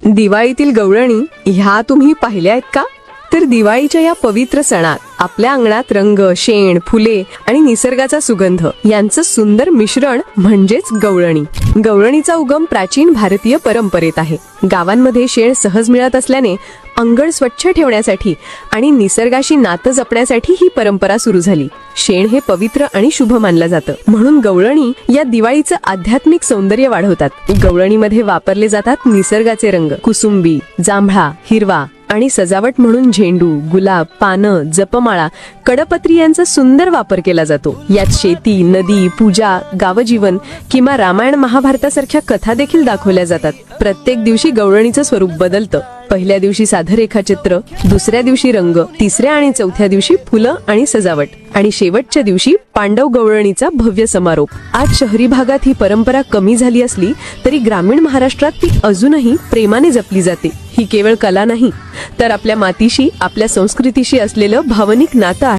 दिवाळीतील गवळणी ह्या तुम्ही पाहिल्या आहेत का? तर दिवाळीच्या या पवित्र सणात आपल्या अंगणात रंग, शेण, फुले आणि निसर्गाचा सुगंध यांचं सुंदर मिश्रण म्हणजेच गवळणी. गवळणीचा उगम प्राचीन भारतीय परंपरेत आहे. गावांमध्ये शेण सहज मिळत असल्याने अंगण स्वच्छ ठेवण्यासाठी आणि निसर्गाशी नातं जपण्यासाठी ही परंपरा सुरू झाली. शेण हे पवित्र आणि शुभ मानलं जातं, म्हणून गवळणी या दिवाळीचं आध्यात्मिक सौंदर्य वाढवतात. गवळणीमध्ये वापरले जातात निसर्गाचे रंग, कुसुंबी, जांभळा, हिरवा आणि सजावट म्हणून झेंडू, गुलाब, पानं, जपमाळा, कडपत्री यांचा सुंदर वापर केला जातो. यात शेती, नदी, पूजा, गावजीवन किंवा रामायण महाभारतासारख्या कथा देखील दाखवल्या जातात. प्रत्येक दिवशी गवळणीचं स्वरूप बदलतं. पहिल्या दिवशी साधं रेखाचित्र, दुसऱ्या दिवशी रंग, तिसऱ्या आणि चौथ्या दिवशी फुलं आणि सजावट आणि शेवटच्या दिवशी पांडव गवळणीचा भव्य समारोप. आज शहरी भागात ही परंपरा कमी झाली असली तरी ग्रामीण महाराष्ट्रात ती अजूनही प्रेमाने जपली जाते. ही केवळ कला नाही, तर आपल्या मातीशी, आपल्या संस्कृतीशी असलेलं भावनिक नातं आहे.